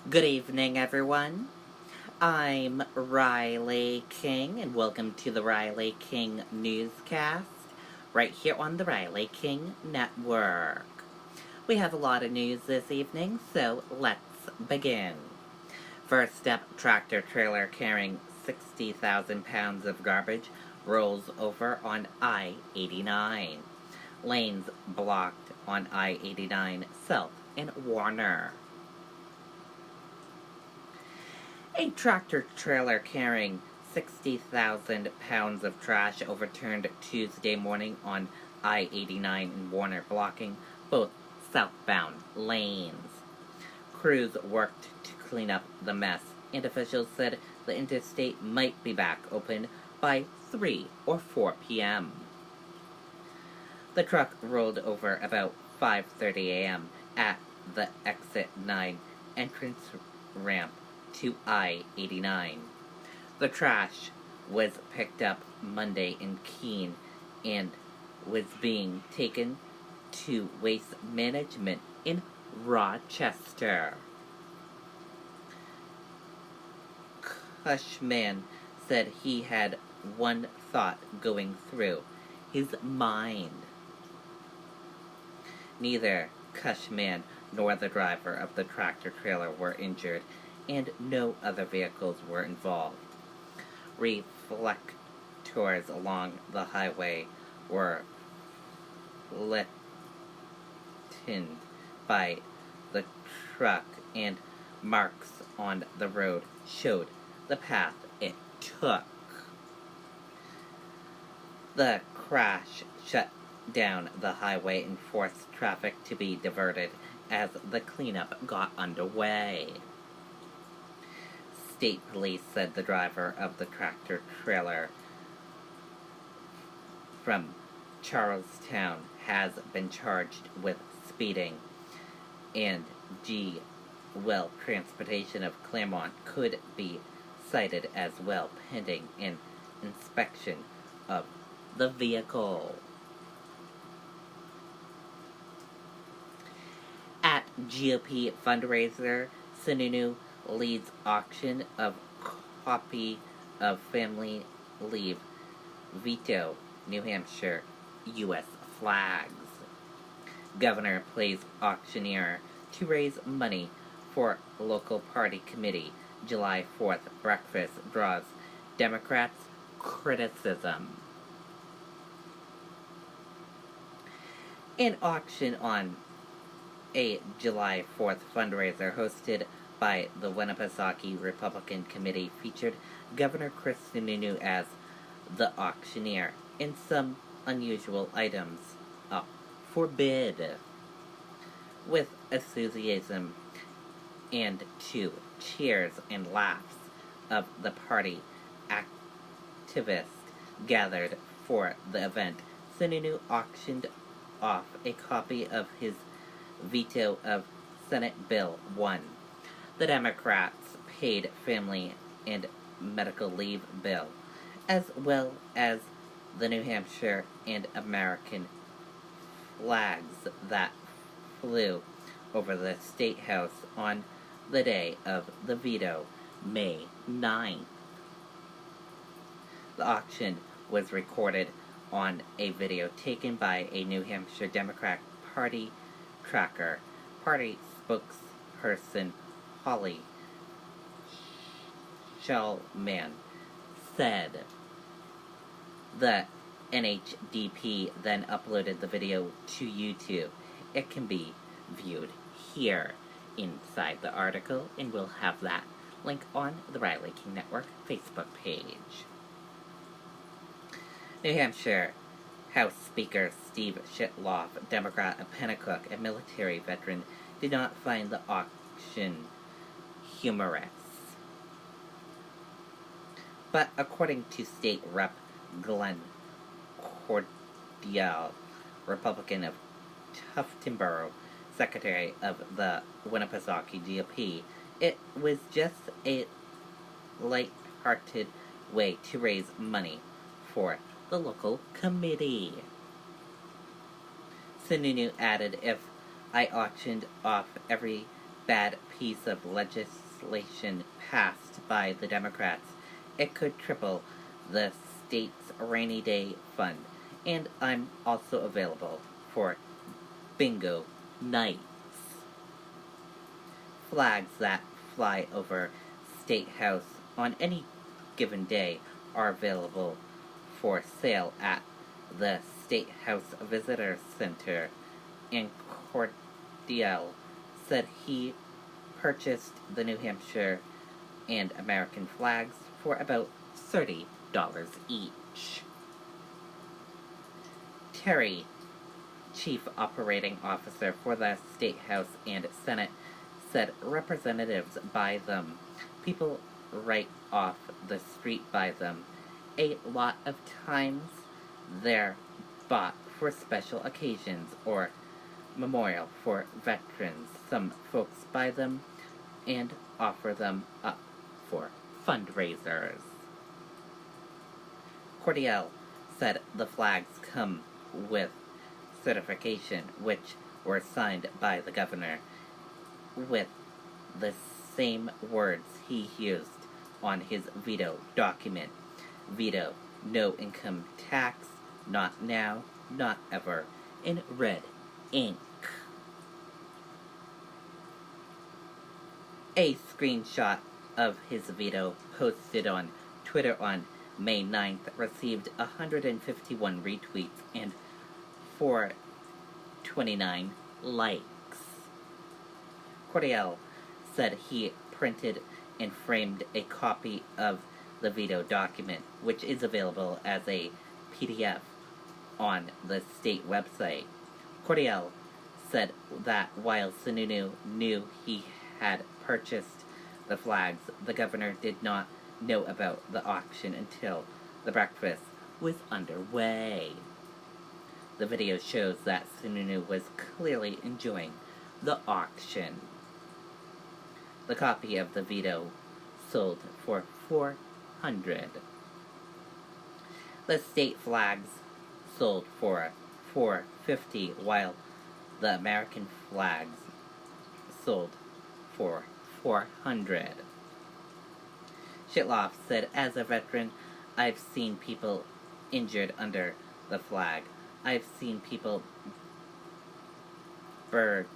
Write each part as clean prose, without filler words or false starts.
Good evening, everyone. I'm Riley King, and welcome to the Riley King Newscast, right here on the Riley King Network. We have a lot of news this evening, so let's begin. First up, tractor trailer carrying 60,000 pounds of garbage rolls over on I-89. Lanes blocked on I-89 South in Warner. A tractor trailer carrying 60,000 pounds of trash overturned Tuesday morning on I-89 in Warner, blocking both southbound lanes. Crews worked to clean up the mess, and officials said the interstate might be back open by 3 or 4 p.m. The truck rolled over about 5:30 a.m. at the Exit 9 entrance ramp to I-89. The trash was picked up Monday in Keene and was being taken to Waste Management in Rochester. Cushman said he had one thought going through his mind. Neither Cushman nor the driver of the tractor trailer were injured, and no other vehicles were involved. Reflectors along the highway were lit by the truck, and marks on the road showed the path it took. The crash shut down the highway and forced traffic to be diverted as the cleanup got underway. State police said the driver of the tractor trailer from Charlestown has been charged with speeding, and Well Transportation of Claremont could be cited as well, pending an inspection of the vehicle. At GOP fundraiser, Sununu leads auction of copy of family leave, veto New Hampshire U.S. flags. Governor plays auctioneer to raise money for local party committee. July 4th breakfast draws Democrats' criticism. An auction on a July 4th fundraiser hosted by the Winnipesaukee Republican Committee featured Governor Chris Sununu as the auctioneer, and some unusual items up for bid. With enthusiasm and to cheers and laughs of the party activists gathered for the event, Sununu auctioned off a copy of his veto of Senate Bill 1. The Democrats paid family and medical leave bill, as well as the New Hampshire and American flags that flew over the State House on the day of the veto, May 9th. The auction was recorded on a video taken by a New Hampshire Democrat Party tracker. Party spokesperson Holly Shulman said the NHDP then uploaded the video to YouTube. It can be viewed here inside the article, and we'll have that link on the Riley King Network Facebook page. New Hampshire House Speaker Steve Shitloff, Democrat of Pennacook, a military veteran, did not find the auction humorous. But according to State Rep. Glenn Cordial, Republican of Tuftonboro, Secretary of the Winnipesaukee GOP, it was just a light-hearted way to raise money for the local committee. Sununu added, "If I auctioned off every bad piece of legislation passed by the Democrats, it could triple the state's rainy day fund. And I'm also available for bingo nights. Flags that fly over State House on any given day are available for sale at the State House Visitor Center, and Cordial said he purchased the New Hampshire and American flags for about $30 each. Terry, Chief Operating Officer for the State House and Senate, said representatives buy them. People right off the street buy them. A lot of times they're bought for special occasions or memorial for veterans. Some folks buy them and offer them up for fundraisers. Cordial said the flags come with certification, which were signed by the governor with the same words he used on his veto document. Veto, no income tax, not now, not ever, in red ink. A screenshot of his veto posted on Twitter on May 9th received 151 retweets and 429 likes. Cordial said he printed and framed a copy of the veto document, which is available as a PDF on the state website. Cordial said that while Sununu knew he had purchased the flags, the governor did not know about the auction until the breakfast was underway. The video shows that Sununu was clearly enjoying the auction. The copy of the veto sold for $400. The state flags sold for $450, while the American flags sold for $400. Shitloff said, as a veteran, I've seen people injured under the flag. I've seen people burned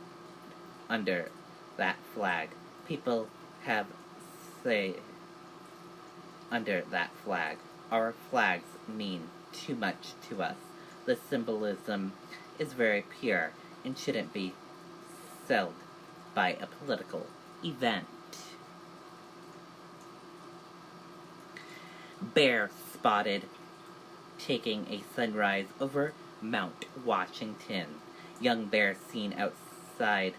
under that flag. People have say under that flag. Our flags mean too much to us. The symbolism is very pure and shouldn't be sold by a political event. Bear spotted taking a sunrise over Mount Washington. Young bear seen outside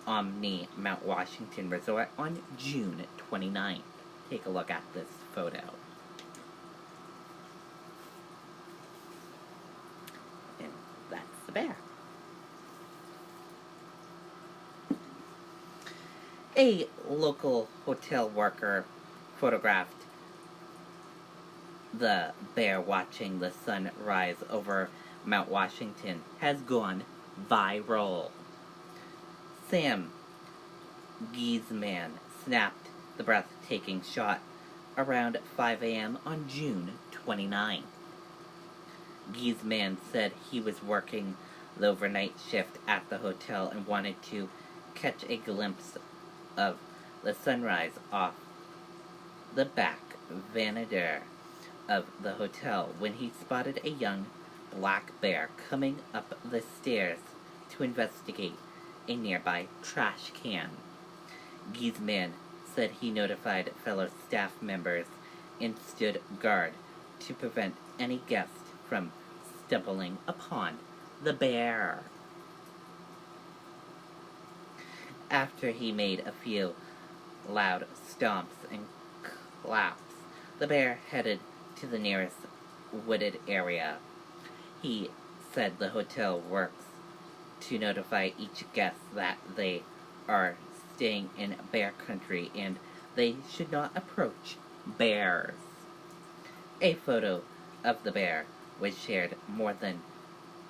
Omni Mount Washington Resort on June 29th. Take a look at this photo. And that's the bear. A local hotel worker photographed the bear watching the sun rise over Mount Washington has gone viral. Sam Giesman snapped the breathtaking shot around 5 a.m. on June 29th. Giesman said he was working the overnight shift at the hotel and wanted to catch a glimpse of the sunrise off the back veranda of the hotel when he spotted a young black bear coming up the stairs to investigate a nearby trash can. Giesman said he notified fellow staff members and stood guard to prevent any guest from stumbling upon the bear. After he made a few loud stomps and claps, the bear headed to the nearest wooded area. He said the hotel works to notify each guest that they are staying in bear country and they should not approach bears. A photo of the bear was shared more than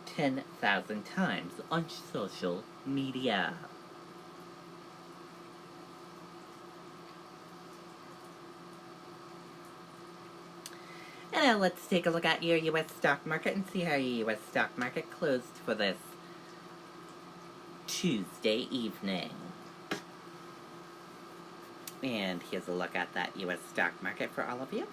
10,000 times on social media. Well, let's take a look at your U.S. stock market and see how your U.S. stock market closed for this Tuesday evening. And here's a look at that U.S. stock market for all of you.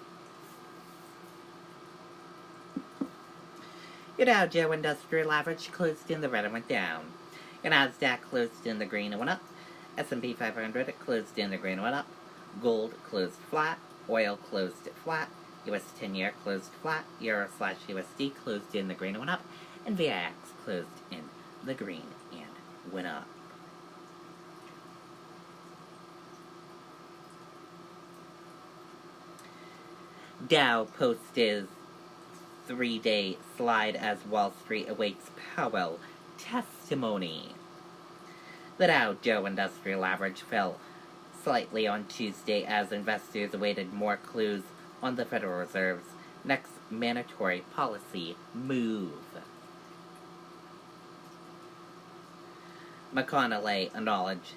Your Dow Jones Industrial Average closed in the red and went down. Your Nasdaq closed in the green and went up. S&P 500 closed in the green and went up. Gold closed flat. Oil closed flat. US 10-year closed flat. Euro/USD closed in the green and went up. And VIX closed in the green and went up. Dow posted 3-day slide as Wall Street awaits Powell testimony. The Dow Jones Industrial Average fell slightly on Tuesday as investors awaited more clues on the Federal Reserve's next mandatory policy move. McConnell acknowledged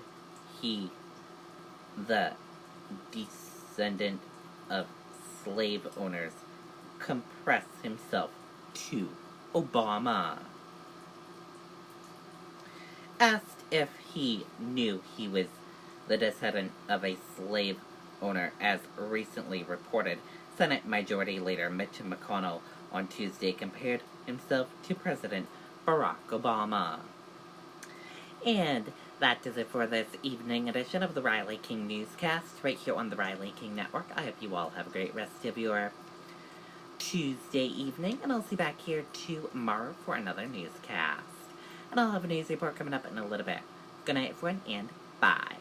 he, the descendant of slave owners, compress himself to Obama. Asked if he knew he was the descendant of a slave owner, as recently reported, Senate Majority Leader Mitch McConnell on Tuesday compared himself to President Barack Obama. And that does it for this evening edition of the Riley King Newscast, right here on the Riley King Network. I hope you all have a great rest of your Tuesday evening, and I'll see you back here tomorrow for another newscast. And I'll have a news report coming up in a little bit. Good night, everyone, and bye.